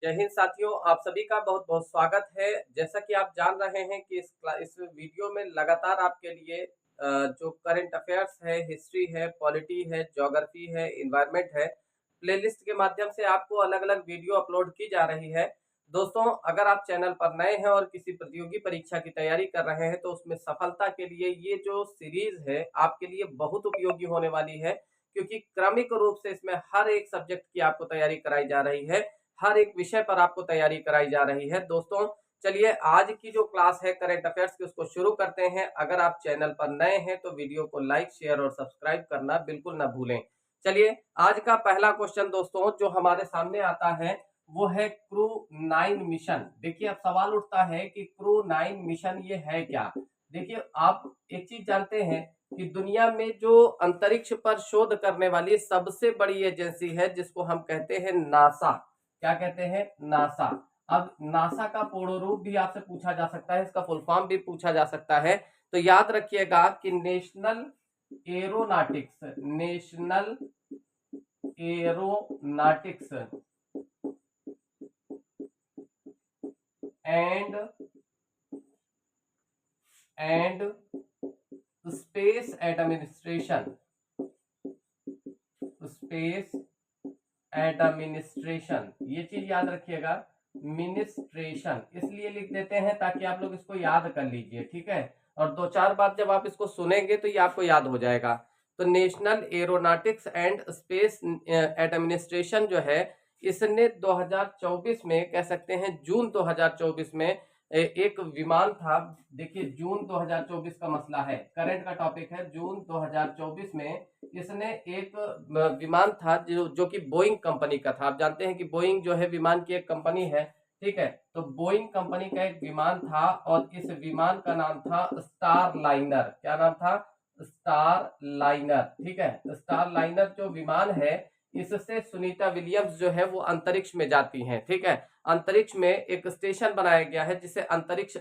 जय हिंद साथियों, आप सभी का बहुत-बहुत स्वागत है। जैसा कि आप जान रहे हैं कि इस वीडियो में लगातार आपके लिए जो करंट अफेयर्स है, हिस्ट्री है, पॉलिटी है, ज्योग्राफी है, एनवायरनमेंट है, प्लेलिस्ट के माध्यम से आपको अलग-अलग वीडियो अपलोड की जा रही है। दोस्तों, अगर आप चैनल पर नए हैं और किसी प्रतियोगी परीक्षा की तैयारी कर रहे हैं, तो उसमें सफलता के लिए ये जो सीरीज़ है, आपके लिए बहुत उपयोगी होने वाली है, क्योंकि क्रमिक रूप से इसमें हर एक सब्जेक्ट की आपको तैयारी कराई जा रही है। हर एक विषय पर आपको तैयारी कराई जा रही है। दोस्तों, चलिए आज की जो क्लास है करंट अफेयर्स की उसको शुरू करते हैं। अगर आप चैनल पर नए हैं तो वीडियो को लाइक, शेयर और सब्सक्राइब करना बिल्कुल ना भूलें। चलिए आज का पहला क्वेश्चन दोस्तों जो हमारे सामने आता है वो है क्रू 9 मिशन। देखिए अब सवाल उठता है कि क्रू 9 मिशन ये है क्या? देखिए आप एक चीज जानते हैं कि दुनिया में जो अंतरिक्ष पर शोध करने वाली सबसे बड़ी एजेंसी है जिसको हम कहते हैं नासा। क्या कहते हैं? नासा। अब नासा का पूर्ण रूप भी आपसे पूछा जा सकता है, इसका फुल फॉर्म भी पूछा जा सकता है। तो याद रखिएगा कि national aeronautics and space administration ये चीज याद रखिएगा। मिनिस्ट्रेशन इसलिए लिख देते हैं ताकि आप लोग इसको याद कर लीजिए, ठीक है। और दो चार बार जब आप इसको सुनेंगे तो ये आपको याद हो जाएगा। तो national aeronautics and space administration जो है इसने 2024 में कह सकते हैं जून 2024 में एक विमान था। देखिए जून 2024 का मसला है, करंट का टॉपिक है। जून 2024 में इसने एक विमान था जो कि बोइंग कंपनी का था। आप जानते हैं कि बोइंग जो है विमान की एक कंपनी है, ठीक है। तो बोइंग कंपनी का एक विमान था और इस विमान का नाम था स्टार लाइनर। क्या नाम था? स्टार लाइनर, ठीक है। स्टार लाइनर जो विमान है इससे सुनीता विलियम्स जो है वो अंतरिक्ष में जाती हैं, ठीक है। अंतरिक्ष में एक स्टेशन बनाया गया है जिसे अंतरिक्ष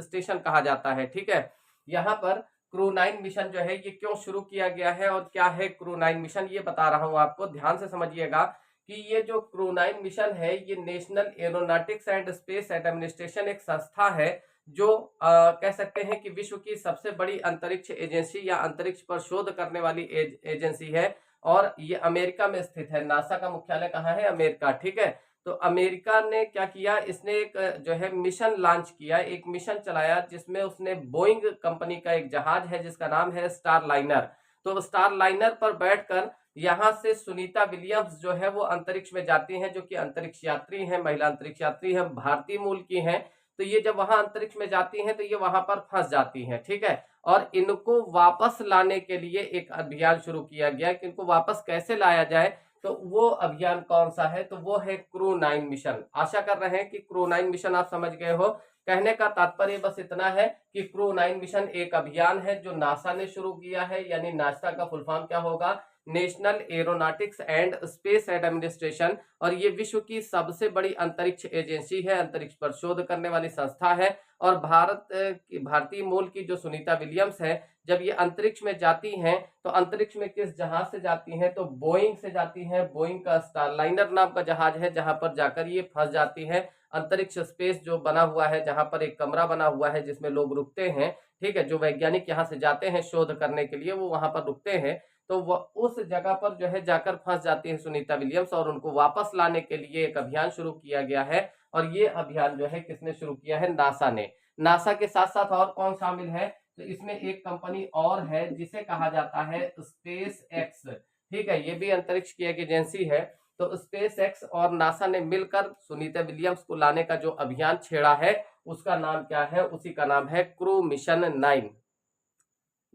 स्टेशन कहा जाता है, ठीक है। यहाँ पर क्रू 9 मिशन जो है ये क्यों शुरू किया गया है और क्या है क्रू 9 मिशन ये बता रहा हूं आपको, ध्यान से समझिएगा कि ये जो क्रू 9 मिशन है ये national aeronautics and space administration एक संस्था है जो कह सकते हैं कि विश्व की सबसे बड़ी अंतरिक्ष एजेंसी या अंतरिक्ष पर शोध करने वाली एजेंसी है। और ये अमेरिका में स्थित है। नासा का मुख्यालय कहाँ है? अमेरिका, ठीक है। तो अमेरिका ने क्या किया, इसने एक जो है मिशन लॉन्च किया, एक मिशन चलाया जिसमें उसने बोइंग कंपनी का एक जहाज है जिसका नाम है स्टार लाइनर। तो स्टार लाइनर पर बैठकर यहाँ से सुनीता विलियम्स जो है वो अंतरिक्ष में जाती हैं, जो कि अंतरिक्ष यात्री हैं, महिला अंतरिक्ष यात्री हैं, भारतीय मूल की हैं। तो ये जब वहां अंतरिक्ष में जाती हैं तो ये वहां पर फंस जाती हैं, ठीक है। और इनको वापस लाने के लिए एक अभियान शुरू किया गया कि इनको वापस कैसे लाया जाए। तो वो अभियान कौन सा है? तो वो है क्रू 9 मिशन। आशा कर रहे हैं कि क्रू 9 मिशन आप समझ गए हो। कहने का तात्पर्य बस इतना है कि क्रू 9 मिशन एक अभियान है जो नासा ने शुरू किया है, यानी नासा का फुल फॉर्म क्या होगा? National aeronautics and space administration. और ये विश्व की सबसे बड़ी अंतरिक्ष एजेंसी है, अंतरिक्ष पर शोध करने वाली संस्था है। और भारतीय मूल की जो सुनीता विलियम्स है, जब ये अंतरिक्ष में जाती हैं तो अंतरिक्ष में किस जहाज से जाती हैं? तो बोइंग से जाती हैं। बोइंग का स्टारलाइनर नाम का जहाज है जहां पर जाकर ये फंस जाती है। अंतरिक्ष स्पेस जो बना हुआ है, जहां पर एक कमरा बना हुआ है जिसमें लोग रुकते हैं, ठीक है। जो वैज्ञानिक यहाँ से जाते हैं शोध करने के लिए वो वहां पर रुकते हैं। तो वह उस जगह पर जो है जाकर फंस जाती है सुनीता विलियम्स और उनको वापस लाने के लिए एक अभियान शुरू किया गया है। और ये अभियान जो है किसने शुरू किया है? नासा ने। नासा के साथ साथ और कौन शामिल है? तो इसमें एक कंपनी और है जिसे कहा जाता है स्पेस एक्स, ठीक है। ये भी अंतरिक्ष की एक एजेंसी है। तो स्पेस एक्स और नासा ने मिलकर सुनीता विलियम्स को लाने का जो अभियान छेड़ा है उसका नाम क्या है? उसी का नाम है क्रू मिशन 9।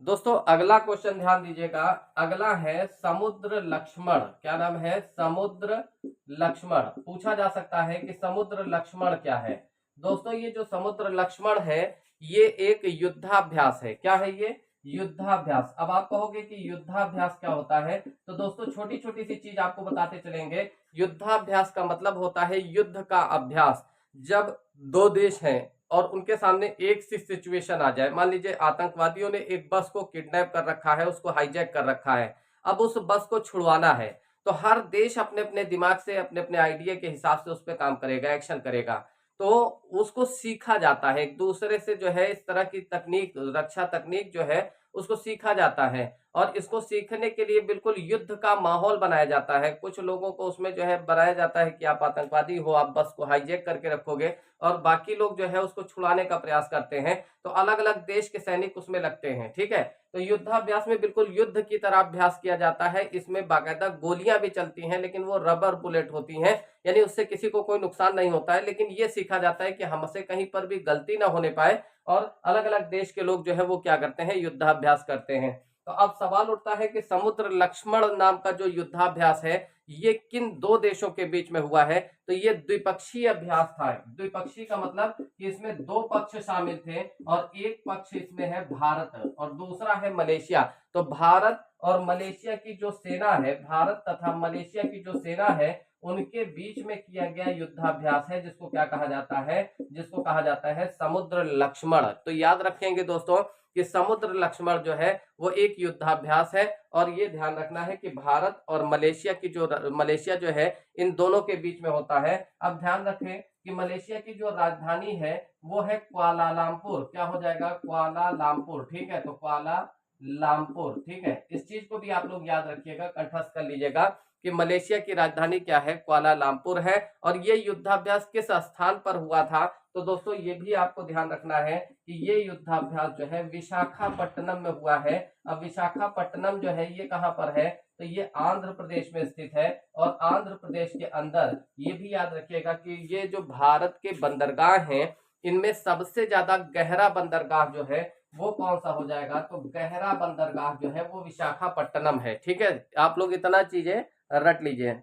दोस्तों अगला क्वेश्चन ध्यान दीजिएगा। अगला है समुद्र लक्ष्मण। क्या नाम है? समुद्र लक्ष्मण। पूछा जा सकता है कि समुद्र लक्ष्मण क्या है। दोस्तों ये जो समुद्र लक्ष्मण है ये एक युद्धाभ्यास है। क्या है ये? युद्धाभ्यास। अब आप कहोगे कि युद्धाभ्यास क्या होता है? तो दोस्तों छोटी छोटी सी चीज आपको बताते चलेंगे। युद्धाभ्यास का मतलब होता है युद्ध का अभ्यास। जब दो देश हैं और उनके सामने एक सी सिचुएशन आ जाए, मान लीजिए आतंकवादियों ने एक बस को किडनैप कर रखा है, उसको हाईजैक कर रखा है, अब उस बस को छुड़वाना है। तो हर देश अपने अपने दिमाग से, अपने अपने आइडिया के हिसाब से उस पर काम करेगा, एक्शन करेगा। तो उसको सीखा जाता है एक दूसरे से, जो है इस तरह की तकनीक, रक्षा तकनीक जो है उसको सीखा जाता है। और इसको सीखने के लिए बिल्कुल युद्ध का माहौल बनाया जाता है। कुछ लोगों को उसमें जो है बनाया जाता है कि आप आतंकवादी हो, आप बस को हाईजैक करके रखोगे, और बाकी लोग जो है उसको छुड़ाने का प्रयास करते हैं। तो अलग अलग देश के सैनिक उसमें लगते हैं, ठीक है। तो युद्धाभ्यास में बिल्कुल युद्ध की तरह अभ्यास किया जाता है। इसमें बाकायदा गोलियां भी चलती हैं, लेकिन वो रबर बुलेट होती हैं, यानी उससे किसी को कोई नुकसान नहीं होता है। लेकिन ये सीखा जाता है कि हमसे कहीं पर भी गलती ना होने पाए, और अलग अलग देश के लोग जो है वो क्या करते हैं, युद्धाभ्यास करते हैं। तो अब सवाल उठता है कि समुद्र लक्ष्मण नाम का जो युद्धाभ्यास है, ये किन दो देशों के बीच में हुआ है? तो ये द्विपक्षीय अभ्यास था। द्विपक्षीय का मतलब कि इसमें दो पक्ष शामिल थे, और एक पक्ष इसमें है भारत और दूसरा है मलेशिया। तो भारत और मलेशिया की जो सेना है, भारत तथा मलेशिया की जो सेना है, उनके बीच में किया गया युद्धाभ्यास है, जिसको क्या कहा जाता है, जिसको कहा जाता है समुद्र लक्ष्मण। तो याद रखेंगे दोस्तों कि समुद्र लक्ष्मण जो है वो एक युद्धाभ्यास है, और ये ध्यान रखना है कि भारत और मलेशिया की जो, मलेशिया जो है इन दोनों के बीच में होता है। अब ध्यान रखें कि मलेशिया की जो राजधानी है वो है कुआलालंपुर। क्या हो जाएगा? कुआलालंपुर, ठीक है। तो कुआलालंपुर, ठीक है। इस चीज को भी आप लोग याद रखिएगा, कंठस्थ कर लीजिएगा कि मलेशिया की राजधानी क्या है, कुआलालंपुर है। और ये युद्धाभ्यास किस स्थान पर हुआ था? तो दोस्तों ये भी आपको ध्यान रखना है कि ये युद्धाभ्यास जो है विशाखापट्टनम में हुआ है। अब विशाखापट्टनम जो है ये कहां पर है? तो ये आंध्र प्रदेश में स्थित है। और आंध्र प्रदेश के अंदर ये भी याद रखिएगा कि ये जो भारत के बंदरगाह हैं, इनमें सबसे ज्यादा गहरा बंदरगाह जो है वो कौन सा हो जाएगा? तो गहरा बंदरगाह जो है वो विशाखापट्टनम है, ठीक है। आप लोग इतना चीजें रट लीजिए।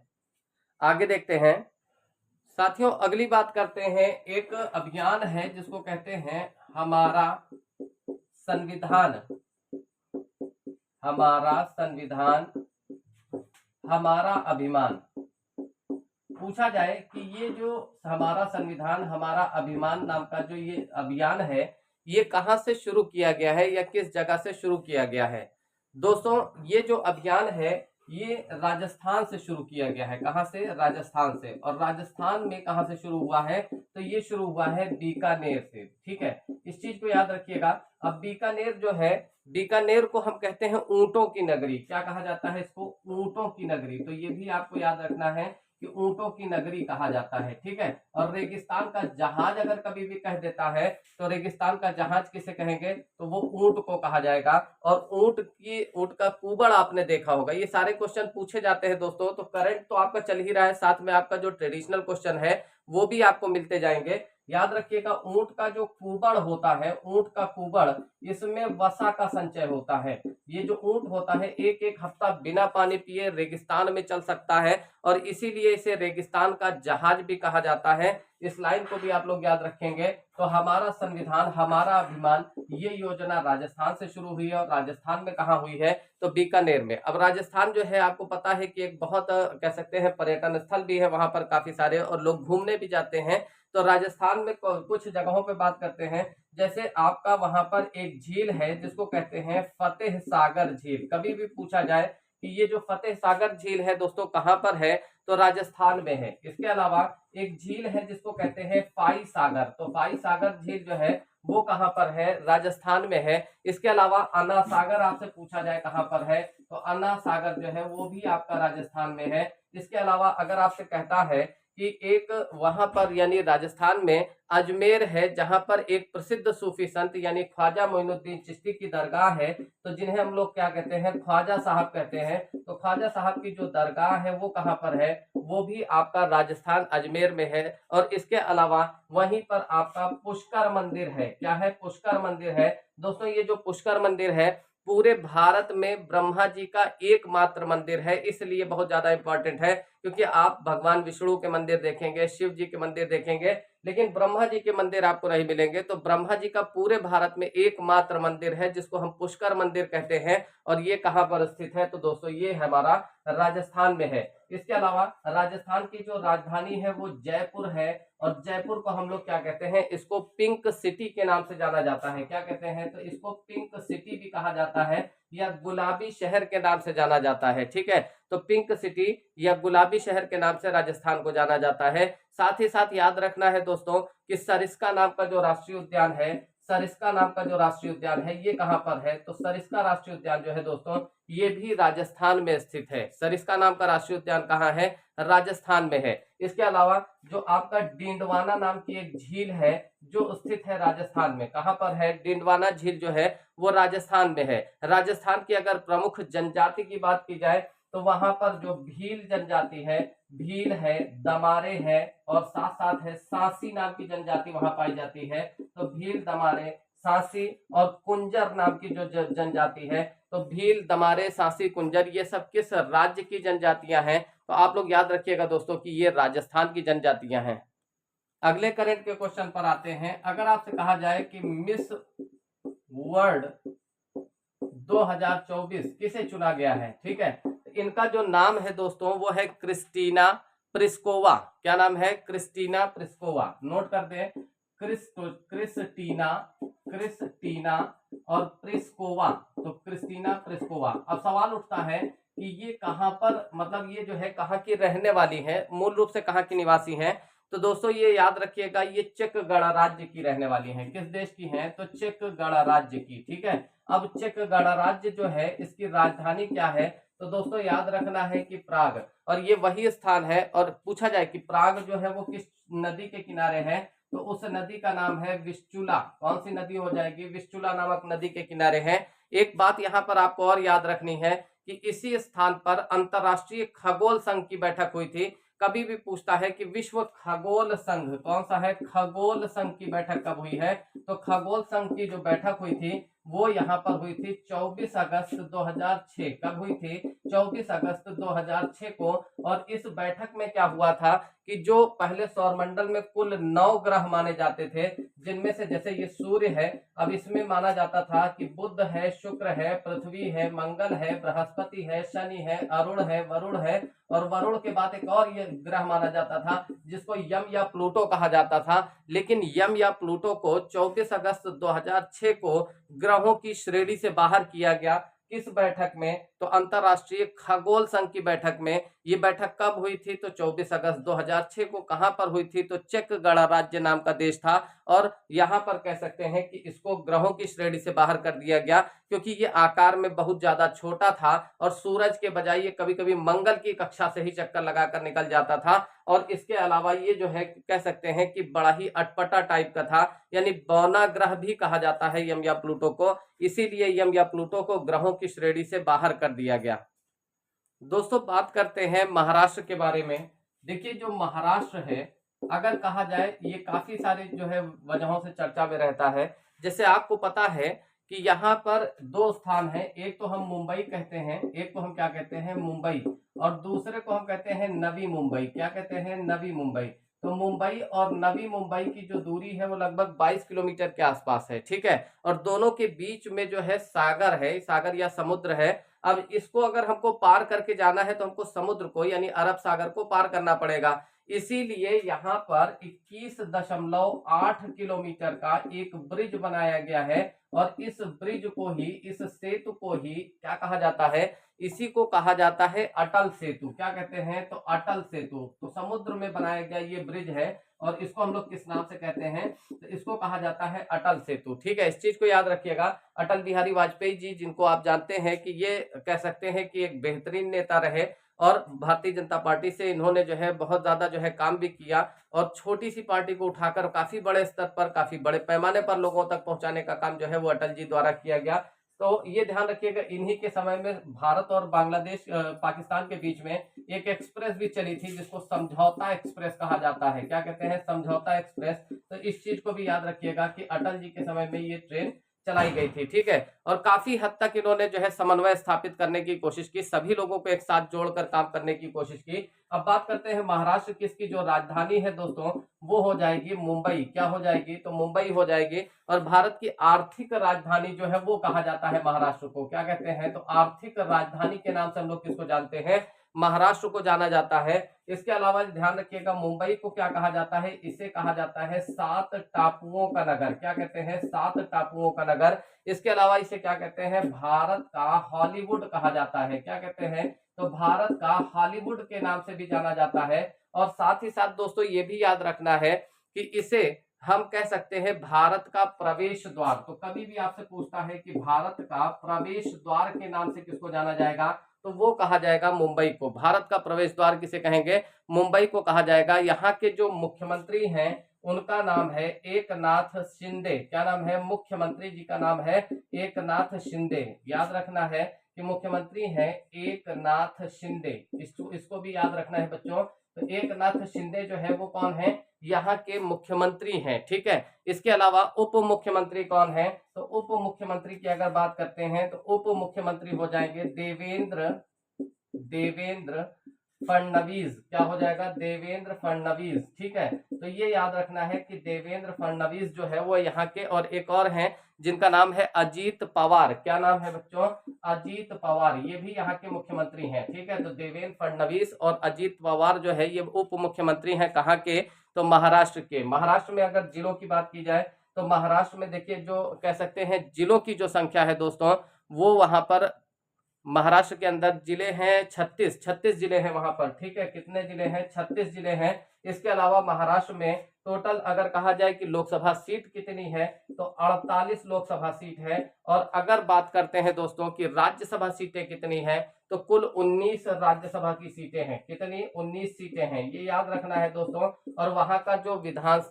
आगे देखते हैं साथियों, अगली बात करते हैं। एक अभियान है जिसको कहते हैं हमारा संविधान। हमारा संविधान, हमारा अभिमान। पूछा जाए कि ये जो हमारा संविधान हमारा अभिमान नाम का जो ये अभियान है, ये कहां से शुरू किया गया है या किस जगह से शुरू किया गया है? दोस्तों ये जो अभियान है ये राजस्थान से शुरू किया गया है। कहां से? राजस्थान से। और राजस्थान में कहां से शुरू हुआ है? तो ये शुरू हुआ है बीकानेर से, ठीक है। इस चीज को याद रखिएगा। अब बीकानेर जो है, बीकानेर को हम कहते हैं ऊंटों की नगरी। क्या कहा जाता है इसको? ऊंटों की नगरी। तो ये भी आपको याद रखना है कि ऊंटों की नगरी कहा जाता है, ठीक है। और रेगिस्तान का जहाज अगर कभी भी कह देता है, तो रेगिस्तान का जहाज किसे कहेंगे? तो वो ऊंट को कहा जाएगा। और ऊंट का कुबड़ आपने देखा होगा। ये सारे क्वेश्चन पूछे जाते हैं दोस्तों। तो करंट तो आपका चल ही रहा है, साथ में आपका जो ट्रेडिशनल क्वेश्चन है वो भी आपको मिलते जाएंगे। याद रखिएगा, ऊंट का जो कुबड़ होता है, ऊंट का कुबड़, इसमें वसा का संचय होता है। ये जो ऊंट होता है एक एक हफ्ता बिना पानी पिए रेगिस्तान में चल सकता है, और इसीलिए इसे रेगिस्तान का जहाज भी कहा जाता है। इस लाइन को भी आप लोग याद रखेंगे। तो हमारा संविधान हमारा अभिमान, ये योजना राजस्थान से शुरू हुई है। और राजस्थान में कहाँ हुई है? तो बीकानेर में। अब राजस्थान जो है आपको पता है कि एक बहुत कह सकते हैं पर्यटन स्थल भी है, वहां पर काफी सारे और लोग घूमने भी जाते हैं। तो राजस्थान में कुछ जगहों पे बात करते हैं, जैसे आपका वहां पर एक झील है जिसको कहते हैं फतेह सागर झील। कभी भी पूछा जाए कि ये जो फतेह सागर झील है दोस्तों कहां पर है, तो राजस्थान में है। इसके अलावा एक झील है जिसको कहते हैं फाई सागर। तो फाई सागर झील जो है वो कहां पर है? राजस्थान में है। इसके अलावा अन्ना सागर आपसे पूछा जाए कहां पर है, तो अन्ना सागर जो है वो भी आपका राजस्थान में है। इसके अलावा अगर आपसे कहता है कि एक वहां पर यानी राजस्थान में अजमेर है, जहां पर एक प्रसिद्ध सूफी संत यानी ख्वाजा मोइनुद्दीन चिश्ती की दरगाह है, तो जिन्हें हम लोग क्या कहते हैं? ख्वाजा साहब कहते हैं। तो ख्वाजा साहब की जो दरगाह है वो कहां पर है? वो भी आपका राजस्थान अजमेर में है। और इसके अलावा वहीं पर आपका पुष्कर मंदिर है। क्या है? पुष्कर मंदिर है। दोस्तों ये जो पुष्कर मंदिर है पूरे भारत में ब्रह्मा जी का एकमात्र मंदिर है, इसलिए बहुत ज्यादा इंपॉर्टेंट है। क्योंकि आप भगवान विष्णु के मंदिर देखेंगे, शिव जी के मंदिर देखेंगे, लेकिन ब्रह्मा जी के मंदिर आपको नहीं मिलेंगे। तो ब्रह्मा जी का पूरे भारत में एकमात्र मंदिर है जिसको हम पुष्कर मंदिर कहते हैं। और ये कहां पर स्थित है? तो दोस्तों ये हमारा राजस्थान में है। इसके अलावा राजस्थान की जो राजधानी है वो जयपुर है। और जयपुर को हम लोग क्या कहते हैं? इसको पिंक सिटी के नाम से जाना जाता है। क्या कहते हैं? तो इसको पिंक सिटी भी कहा जाता है। या गुलाबी शहर के नाम से जाना जाता है, ठीक है। तो पिंक सिटी या गुलाबी शहर के नाम से राजस्थान को जाना जाता है। साथ ही साथ याद रखना है दोस्तों कि सरिस्का नाम का जो राष्ट्रीय उद्यान है, सरिस्का नाम का जो राष्ट्रीय उद्यान है ये कहाँ पर है, तो सरिस्का राष्ट्रीय उद्यान जो है दोस्तों ये भी राजस्थान में स्थित है। सरिस्का नाम का राष्ट्रीय उद्यान कहाँ है, राजस्थान में है। इसके अलावा जो आपका डिंडवाना नाम की एक झील है जो स्थित है राजस्थान में, कहाँ पर है, डिंडवाना झील जो है वो राजस्थान में है। राजस्थान की अगर प्रमुख जनजाति की बात की जाए तो वहां पर जो भील जनजाति है, भील है, दमारे है और साथ साथ है सांसी नाम की जनजाति वहां पाई जाती है। तो भील, दमारे, सांसी और कुंजर नाम की जो जनजाति है, तो भील, दमारे, सांसी, कुंजर ये सब किस राज्य की जनजातियां हैं, तो आप लोग याद रखिएगा दोस्तों कि ये राजस्थान की जनजातियां हैं। अगले करंट के क्वेश्चन पर आते हैं। अगर आपसे कहा जाए कि मिस वर्ल्ड 2024 किसे चुना गया है, ठीक है, इनका जो नाम है दोस्तों वो है क्रिस्टीना प्लिस्कोवा। क्या नाम है, क्रिस्टीना प्लिस्कोवा। नोट कर दें, क्रिस्टीना क्रिस्टीना और प्लिस्कोवा, तो क्रिस्टीना प्लिस्कोवा। अब सवाल उठता है कि ये कहां पर, मतलब ये जो है कहां की रहने वाली है, मूल रूप से कहां की निवासी हैं, तो दोस्तों ये याद रखिएगा ये चेक गणराज्य की रहने वाली हैं। किस देश की हैं, तो चेक गणराज्य की, ठीक है। अब चेक गणराज्य जो है इसकी राजधानी क्या है, तो दोस्तों याद रखना है कि प्राग, और ये वही स्थान है। और पूछा जाए कि प्राग जो है वो किस नदी के किनारे है, तो उस नदी का नाम है विस्चुला। कौन सी नदी हो जाएगी, विस्चुला नामक नदी के किनारे है। एक बात यहाँ पर आपको और याद रखनी है कि इसी स्थान पर अंतरराष्ट्रीय खगोल संघ की बैठक हुई थी। कभी भी पूछता है कि विश्व खगोल संघ कौन सा है, खगोल संघ की बैठक कब हुई है, तो खगोल संघ की जो बैठक हुई थी वो यहाँ पर हुई थी 24 अगस्त 2006। कब हुई थी, 24 अगस्त 2006 को। और इस बैठक में क्या हुआ था कि जो पहले सौरमंडल में कुल 9 ग्रह माने जाते थे, जिनमें से जैसे ये सूर्य है, अब इसमें माना जाता था कि बुध है, शुक्र है, पृथ्वी है, मंगल है, बृहस्पति है, शनि है, अरुण है, वरुण है, और वरुण के बाद एक और ये ग्रह माना जाता था जिसको यम या प्लूटो कहा जाता था। लेकिन यम या प्लूटो को 24 अगस्त 2006 को ग्रहों की श्रेणी से बाहर किया गया। किस बैठक में, तो अंतरराष्ट्रीय खगोल संघ की बैठक में। ये बैठक कब हुई थी, तो 24 अगस्त 2006 को। कहां पर हुई थी, तो चेक गणराज्य नाम का देश था। और यहां पर कह सकते हैं कि इसको ग्रहों की श्रेणी से बाहर कर दिया गया क्योंकि ये आकार में बहुत ज्यादा छोटा था और सूरज के बजाय ये कभी कभी मंगल की कक्षा से ही चक्कर लगाकर निकल जाता था। और इसके अलावा ये जो है कह सकते हैं कि बड़ा ही अटपटा टाइप का था, यानी बौना ग्रह भी कहा जाता है यम या प्लूटो को। इसीलिए यम या प्लूटो को ग्रहों की श्रेणी से बाहर कर दिया गया। दोस्तों बात करते हैं महाराष्ट्र के बारे में। देखिए जो महाराष्ट्र है, अगर कहा जाए ये काफी सारे जो है वजहों से चर्चा में रहता है। जैसे आपको पता है कि यहाँ पर 2 स्थान है, एक तो हम मुंबई कहते हैं, एक को हम क्या कहते हैं, मुंबई, और दूसरे को हम कहते हैं नवी मुंबई। क्या कहते हैं, नवी मुंबई। तो मुंबई और नवी मुंबई की जो दूरी है वो लगभग 22 किलोमीटर के आसपास है, ठीक है। और दोनों के बीच में जो है सागर है, सागर या समुद्र है। अब इसको अगर हमको पार करके जाना है तो हमको समुद्र को यानी अरब सागर को पार करना पड़ेगा। इसीलिए यहाँ पर 21.8 किलोमीटर का एक ब्रिज बनाया गया है। और इस ब्रिज को ही, इस सेतु को ही क्या कहा जाता है, इसी को कहा जाता है अटल सेतु। क्या कहते हैं, तो अटल सेतु। तो समुद्र में बनाया गया ये ब्रिज है और इसको हम लोग किस नाम से कहते हैं, तो इसको कहा जाता है अटल सेतु, ठीक है। इस चीज को याद रखिएगा। अटल बिहारी वाजपेयी जी, जिनको आप जानते हैं कि ये कह सकते हैं कि एक बेहतरीन नेता रहे और भारतीय जनता पार्टी से इन्होंने जो है बहुत ज्यादा जो है काम भी किया और छोटी सी पार्टी को उठाकर काफी बड़े स्तर पर, काफी बड़े पैमाने पर लोगों तक पहुंचाने का काम जो है वो अटल जी द्वारा किया गया। तो ये ध्यान रखिएगा, इन्हीं के समय में भारत और बांग्लादेश पाकिस्तान के बीच में एक एक्सप्रेस भी चली थी जिसको समझौता एक्सप्रेस कहा जाता है। क्या कहते हैं, समझौता एक्सप्रेस। तो इस चीज को भी याद रखिएगा कि अटल जी के समय में ये ट्रेन चलाई गई थी, ठीक है। और काफी हद तक इन्होंने जो है समन्वय स्थापित करने की कोशिश की, सभी लोगों को एक साथ जोड़कर काम करने की कोशिश की। अब बात करते हैं महाराष्ट्र की, इसकी जो राजधानी है दोस्तों वो हो जाएगी मुंबई। क्या हो जाएगी, तो मुंबई हो जाएगी। और भारत की आर्थिक राजधानी जो है वो कहा जाता है महाराष्ट्र को, क्या कहते हैं, तो आर्थिक राजधानी के नाम से हम लोग किसको जानते हैं, महाराष्ट्र को जाना जाता है। इसके अलावा ध्यान रखिएगा, मुंबई को क्या कहा जाता है, इसे कहा जाता है 7 टापुओं का नगर। क्या कहते हैं, 7 टापुओं का नगर। इसके अलावा इसे क्या कहते हैं, भारत का हॉलीवुड कहा जाता है। क्या कहते हैं, तो भारत का हॉलीवुड के नाम से भी जाना जाता है। और साथ ही साथ दोस्तों ये भी याद रखना है कि इसे हम कह सकते हैं भारत का प्रवेश द्वार। तो कभी भी आपसे पूछता है कि भारत का प्रवेश द्वार के नाम से किसको जाना जाएगा, तो वो कहा जाएगा मुंबई को। भारत का प्रवेश द्वार किसे कहेंगे, मुंबई को कहा जाएगा। यहाँ के जो मुख्यमंत्री हैं उनका नाम है एकनाथ शिंदे। क्या नाम है, मुख्यमंत्री जी का नाम है एकनाथ शिंदे। याद रखना है कि मुख्यमंत्री हैं एकनाथ शिंदे। इसको भी याद रखना है बच्चों। तो एकनाथ शिंदे जो है वो कौन है, यहाँ के मुख्यमंत्री हैं। ठीक है, इसके अलावा उप मुख्यमंत्री कौन है, तो उप मुख्यमंत्री की अगर बात करते हैं तो उप मुख्यमंत्री हो जाएंगे देवेंद्र फडणवीस। क्या हो जाएगा, देवेंद्र फडणवीस। ठीक है, तो ये याद रखना है कि देवेंद्र फडणवीस जो है वो यहाँ के, और एक और हैं जिनका नाम है अजीत पवार। क्या नाम है बच्चों, अजीत पवार। ये भी यहाँ के मुख्यमंत्री हैं। ठीक है, तो देवेंद्र फडणवीस और अजीत पवार जो है ये उप मुख्यमंत्री हैं। कहाँ के, तो महाराष्ट्र के। महाराष्ट्र में अगर जिलों की बात की जाए तो महाराष्ट्र में देखिए जो कह सकते हैं जिलों की जो संख्या है दोस्तों, वो वहां पर महाराष्ट्र के अंदर जिले हैं 36 जिले हैं वहां पर। ठीक है, कितने जिले हैं, 36 जिले हैं। इसके अलावा महाराष्ट्र में टोटल अगर कहा जाए कि लोकसभा सीट कितनी है, तो 48 लोकसभा सीट है। और अगर बात करते हैं दोस्तों कि राज्यसभा सीटें कितनी है, तो कुल 19 राज्यसभा की सीटें हैं। कितनी, 19 सीटें हैं, ये याद रखना है दोस्तों। और वहां का जो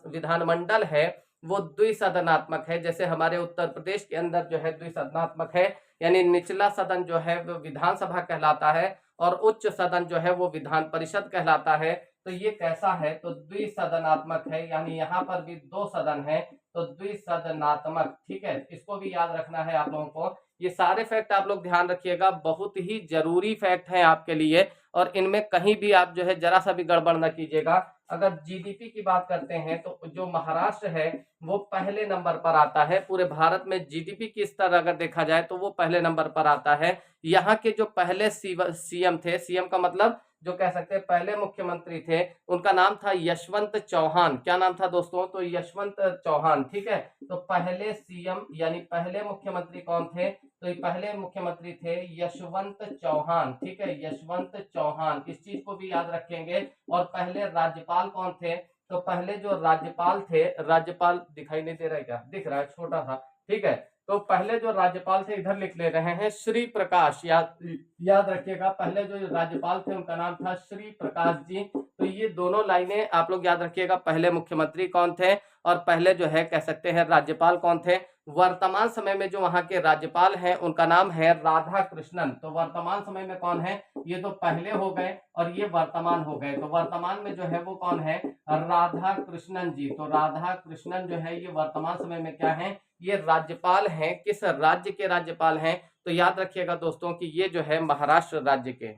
विधानमंडल है वो द्विसदनात्मक है। जैसे हमारे उत्तर प्रदेश के अंदर जो है द्विसदनात्मक है, यानी निचला सदन जो है वो विधानसभा कहलाता है और उच्च सदन जो है वो विधान परिषद कहलाता है। तो ये कैसा है, तो द्विसदनात्मक है, यानी यहाँ पर भी 2 सदन है, तो द्विसदनात्मक। ठीक है, इसको भी याद रखना है आप लोगों को। ये सारे फैक्ट आप लोग ध्यान रखिएगा, बहुत ही जरूरी फैक्ट है आपके लिए, और इनमें कहीं भी आप जो है जरा सा भी गड़बड़ न कीजिएगा। अगर जीडीपी की बात करते हैं तो जो महाराष्ट्र है वो पहले नंबर पर आता है। पूरे भारत में जीडीपी की स्तर अगर देखा जाए तो वो पहले नंबर पर आता है। यहाँ के जो पहले सीएम थे, सीएम का मतलब जो कह सकते हैं पहले मुख्यमंत्री थे, उनका नाम था यशवंत चौहान। क्या नाम था दोस्तों, तो यशवंत चौहान। ठीक है, तो पहले सीएम यानी पहले मुख्यमंत्री कौन थे, तो ये पहले मुख्यमंत्री थे यशवंत चौहान। ठीक है, यशवंत चौहान, इस चीज को भी याद रखेंगे। और पहले राज्यपाल कौन थे, तो पहले जो राज्यपाल थे, राज्यपाल दिखाई नहीं दे रहा है, क्या दिख रहा है, छोटा था। ठीक है, तो पहले जो राज्यपाल थे इधर लिख ले रहे हैं श्री प्रकाश। याद रखिएगा, पहले जो राज्यपाल थे उनका नाम था श्री प्रकाश जी। तो ये दोनों लाइनें आप लोग याद रखिएगा, पहले मुख्यमंत्री कौन थे और पहले जो है कह सकते हैं राज्यपाल कौन थे। वर्तमान समय में जो वहां के राज्यपाल हैं उनका नाम है राधा कृष्णन। तो वर्तमान समय में कौन है, ये तो पहले हो गए और ये वर्तमान हो गए। तो वर्तमान में जो है वो कौन है, राधा कृष्णन जी। तो राधा कृष्णन जो है ये वर्तमान समय में क्या है, ये राज्यपाल हैं। किस राज्य के राज्यपाल हैं, तो याद रखिएगा दोस्तों कि ये जो है महाराष्ट्र राज्य के।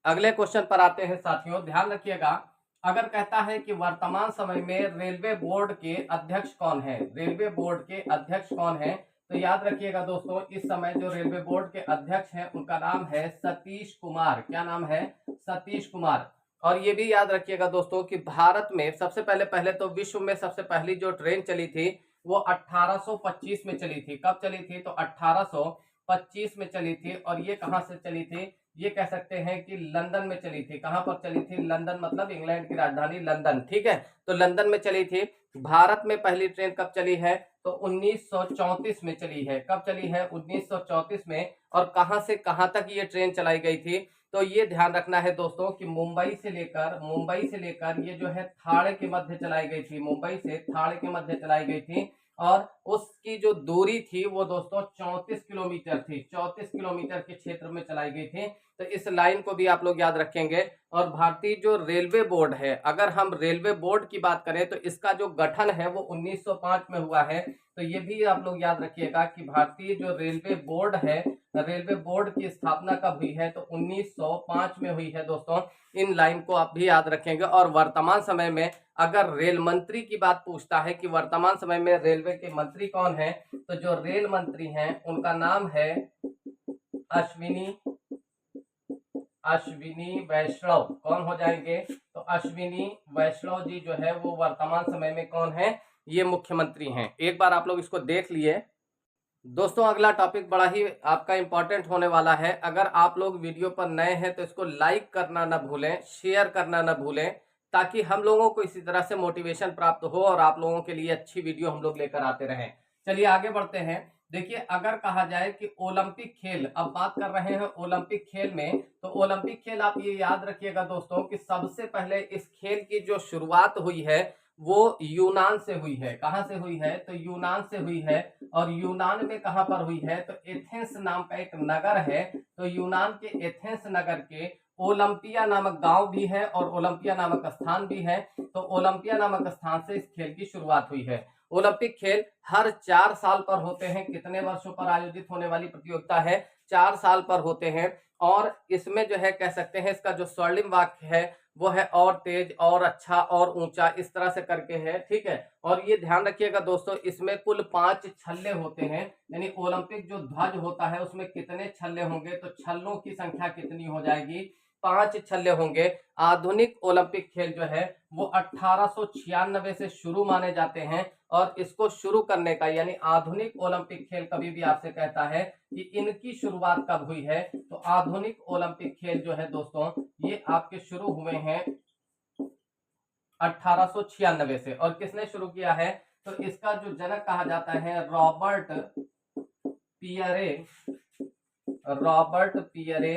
अगले क्वेश्चन पर आते हैं साथियों, ध्यान रखिएगा। अगर कहता है कि वर्तमान समय में रेलवे बोर्ड के अध्यक्ष कौन है, रेलवे बोर्ड के अध्यक्ष कौन है, तो याद रखिएगा दोस्तों इस समय जो रेलवे बोर्ड के अध्यक्ष हैं उनका नाम है सतीश कुमार। क्या नाम है, सतीश कुमार। और ये भी याद रखिएगा दोस्तों कि भारत में सबसे पहले तो विश्व में सबसे पहली जो ट्रेन चली थी वो 1825 में चली थी। कब चली थी, तो 1825 में चली थी। और ये कहां से चली थी, ये कह सकते हैं कि लंदन में चली थी। कहां पर चली थी, लंदन, मतलब इंग्लैंड की राजधानी लंदन। ठीक है, तो लंदन में चली थी। भारत में पहली ट्रेन कब चली है, तो 1934 में चली है। कब चली है, 1934 में। और कहां से कहां तक ये ट्रेन चलाई गई थी, तो ये ध्यान रखना है दोस्तों कि मुंबई से लेकर ये जो है थाड़े के मध्य चलाई गई थी। मुंबई से थाड़े के मध्य चलाई गई थी। और उसकी जो दूरी थी वो दोस्तों 34 किलोमीटर थी। 34 किलोमीटर के क्षेत्र में चलाई गई थी। तो इस लाइन को भी आप लोग याद रखेंगे। और भारतीय जो रेलवे बोर्ड है, अगर हम रेलवे बोर्ड की बात करें तो इसका जो गठन है वो 1905 में हुआ है। तो ये भी आप लोग याद रखिएगा कि भारतीय जो रेलवे बोर्ड है, रेलवे बोर्ड की स्थापना कब हुई है, तो 1905 में हुई है दोस्तों। इन लाइन को आप भी याद रखेंगे। और वर्तमान समय में अगर रेल मंत्री की बात पूछता है कि वर्तमान समय में रेलवे के मंत्री कौन है, तो जो रेल मंत्री हैं उनका नाम है अश्विनी वैष्णव कौन हो जाएंगे? तो अश्विनी वैष्णव जी जो है वो वर्तमान समय में कौन है? ये मुख्यमंत्री हैं। एक बार आप लोग इसको देख लिए। दोस्तों अगला टॉपिक बड़ा ही आपका इंपॉर्टेंट होने वाला है। अगर आप लोग वीडियो पर नए हैं तो इसको लाइक करना ना भूलें, शेयर करना ना भूलें, ताकि हम लोगों को इसी तरह से मोटिवेशन प्राप्त हो और आप लोगों के लिए अच्छी वीडियो हम लोग लेकर आते रहें। चलिए आगे बढ़ते हैं। देखिए अगर कहा जाए कि ओलंपिक खेल, अब बात कर रहे हैं ओलंपिक खेल में, तो ओलंपिक खेल आप ये याद रखिएगा दोस्तों कि सबसे पहले इस खेल की जो शुरुआत हुई है वो यूनान से हुई है। कहां से हुई है? तो यूनान से हुई है। और यूनान में कहां पर हुई है? तो एथेंस नाम का एक नगर है, तो यूनान के एथेंस नगर के ओलंपिया नामक गांव भी है और ओलंपिया नामक स्थान भी है। तो ओलंपिया नामक स्थान से इस खेल की शुरुआत हुई है। ओलंपिक खेल हर 4 साल पर होते हैं। कितने वर्षों पर आयोजित होने वाली प्रतियोगिता है? 4 साल पर होते हैं। और इसमें जो है कह सकते हैं इसका जो स्वर्णिम वाक्य है वो है और तेज और अच्छा और ऊंचा, इस तरह से करके है। ठीक है। और ये ध्यान रखिएगा दोस्तों इसमें कुल 5 छल्ले होते हैं, यानी ओलंपिक जो ध्वज होता है उसमें कितने छल्ले होंगे? तो छल्लों की संख्या कितनी हो जाएगी? 5 छल्ले होंगे। आधुनिक ओलंपिक खेल जो है वो 1896 से शुरू माने जाते हैं। और इसको शुरू करने का यानी आधुनिक ओलंपिक खेल कभी भी आपसे कहता है कि इनकी शुरुआत कब हुई है? तो आधुनिक ओलंपिक खेल जो है दोस्तों ये आपके शुरू हुए हैं 1896 से। और किसने शुरू किया है? तो इसका जो जनक कहा जाता है Robert Pierre, Robert Pierre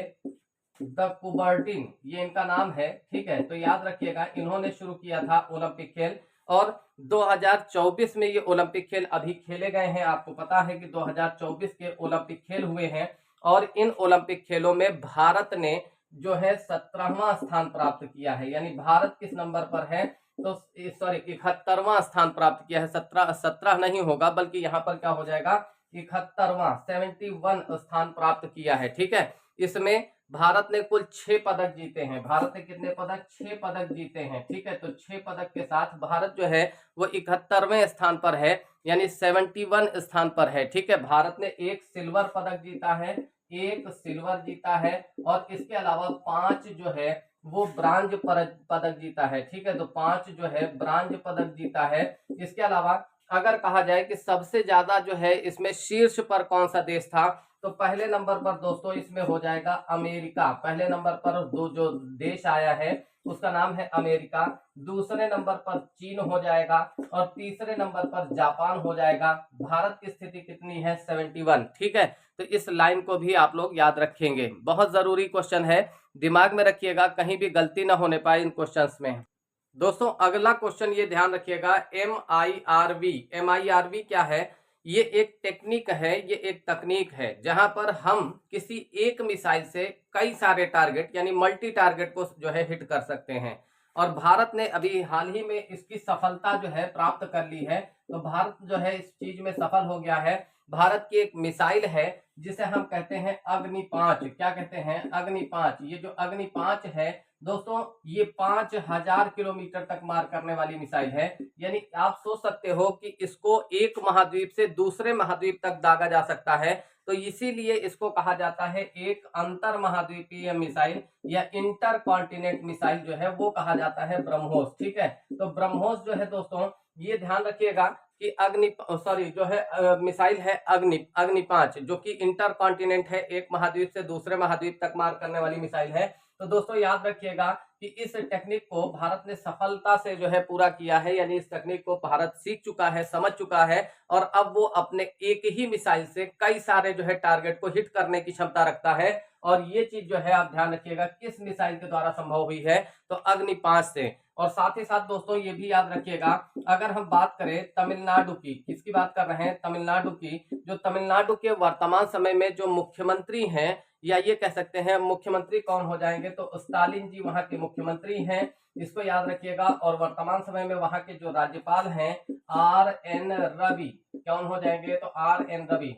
de Coubertin, ये इनका नाम है। ठीक है। तो याद रखिएगा इन्होंने शुरू किया था ओलंपिक खेल। और 2024 में ये ओलंपिक खेल अभी खेले गए हैं। आपको पता है कि 2024 के ओलंपिक खेल हुए हैं और इन ओलंपिक खेलों में भारत ने जो है 17वां स्थान प्राप्त किया है। यानी भारत किस नंबर पर है? तो सॉरी 71वां स्थान प्राप्त किया है। 17 नहीं होगा बल्कि यहाँ पर क्या हो जाएगा? 71वां 71 स्थान प्राप्त किया है। ठीक है। इसमें भारत ने कुल 6 पदक जीते हैं। भारत ने कितने पदक? 6 पदक जीते हैं। ठीक है। तो 6 पदक के साथ भारत जो है वो 71वें स्थान पर है, यानी 71 स्थान पर है। ठीक है। भारत ने एक सिल्वर पदक जीता है, एक सिल्वर जीता है और इसके अलावा 5 जो है वो ब्रांज पदक जीता है। ठीक है। तो 5 जो है ब्रांज पदक जीता है। इसके अलावा अगर कहा जाए कि सबसे ज्यादा जो है इसमें शीर्ष पर कौन सा देश था, तो पहले नंबर पर दोस्तों इसमें हो जाएगा अमेरिका। पहले नंबर पर जो देश आया है उसका नाम है अमेरिका। दूसरे नंबर पर चीन हो जाएगा और तीसरे नंबर पर जापान हो जाएगा। भारत की स्थिति कितनी है? 71। ठीक है। तो इस लाइन को भी आप लोग याद रखेंगे, बहुत जरूरी क्वेश्चन है, दिमाग में रखिएगा, कहीं भी गलती ना होने पाए इन क्वेश्चंस में। दोस्तों अगला क्वेश्चन ये ध्यान रखिएगा, MIRV। MIRV क्या है? ये एक टेक्निक है, ये एक तकनीक है जहां पर हम किसी एक मिसाइल से कई सारे टारगेट यानी मल्टी टारगेट को जो है हिट कर सकते हैं। और भारत ने अभी हाल ही में इसकी सफलता जो है प्राप्त कर ली है। तो भारत जो है इस चीज में सफल हो गया है। भारत की एक मिसाइल है जिसे हम कहते हैं अग्नि 5। क्या कहते हैं? अग्नि 5। ये जो अग्नि 5 है दोस्तों ये 5000 किलोमीटर तक मार करने वाली मिसाइल है। यानी आप सोच सकते हो कि इसको एक महाद्वीप से दूसरे महाद्वीप तक दागा जा सकता है। तो इसीलिए इसको कहा जाता है एक अंतर महाद्वीपीय मिसाइल या इंटर कॉन्टिनेंट मिसाइल जो है वो कहा जाता है ब्रह्मोस। ठीक है। तो ब्रह्मोस जो है दोस्तों ये ध्यान रखिएगा कि जो है मिसाइल है अग्नि 5 जो कि इंटर कॉन्टिनेंट है, एक महाद्वीप से दूसरे महाद्वीप तक मार करने वाली मिसाइल है। तो दोस्तों याद रखिएगा कि इस टेक्निक को भारत ने सफलता से जो है पूरा किया है, यानी इस टेक्निक को भारत सीख चुका है, समझ चुका है और अब वो अपने एक ही मिसाइल से कई सारे जो है टारगेट को हिट करने की क्षमता रखता है। और ये चीज जो है आप ध्यान रखिएगा किस मिसाइल के द्वारा संभव हुई है? तो अग्नि 5 से। और साथ ही साथ दोस्तों ये भी याद रखिएगा अगर हम बात करें तमिलनाडु की, किसकी बात कर रहे हैं? तमिलनाडु की। जो तमिलनाडु के वर्तमान समय में जो मुख्यमंत्री हैं या ये कह सकते हैं मुख्यमंत्री कौन हो जाएंगे? तो स्टालिन जी वहां के मुख्यमंत्री हैं, इसको याद रखिएगा। और वर्तमान समय में वहां के जो राज्यपाल हैं RN रवि, कौन हो जाएंगे? तो RN रवि।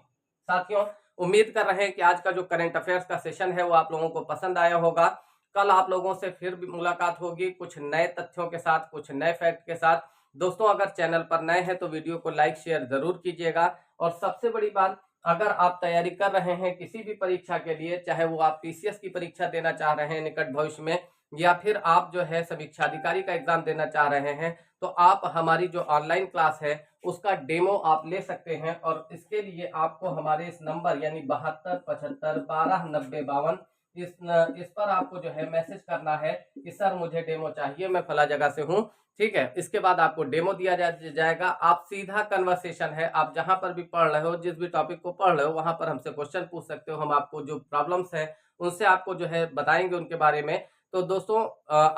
साथियों उम्मीद कर रहे हैं कि आज का जो करंट अफेयर्स का सेशन है वो आप लोगों को पसंद आया होगा। कल आप लोगों से फिर भी मुलाकात होगी कुछ नए तथ्यों के साथ, कुछ नए फैक्ट के साथ। दोस्तों अगर चैनल पर नए हैं तो वीडियो को लाइक शेयर जरूर कीजिएगा। और सबसे बड़ी बात अगर आप तैयारी कर रहे हैं किसी भी परीक्षा के लिए, चाहे वो आप पीसीएस की परीक्षा देना चाह रहे हैं निकट भविष्य में, या फिर आप जो है समीक्षा अधिकारी का एग्जाम देना चाह रहे हैं, तो आप हमारी जो ऑनलाइन क्लास है उसका डेमो आप ले सकते हैं। और इसके लिए आपको हमारे इस नंबर यानी 7275129052 इस पर आपको जो है मैसेज करना है कि सर मुझे डेमो चाहिए, मैं फला जगह से हूँ। ठीक है, इसके बाद आपको डेमो दिया जाएगा। आप सीधा कन्वर्सेशन है, आप जहां पर भी पढ़ रहे हो, जिस भी टॉपिक को पढ़ रहे हो, वहां पर हमसे क्वेश्चन पूछ सकते हो। हम आपको जो प्रॉब्लम्स है उनसे आपको जो है बताएंगे उनके बारे में। तो दोस्तों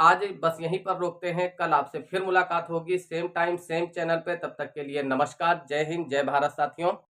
आज बस यहीं पर रोकते हैं, कल आपसे फिर मुलाकात होगी सेम टाइम सेम चैनल पे। तब तक के लिए नमस्कार, जय हिंद, जय भारत साथियों।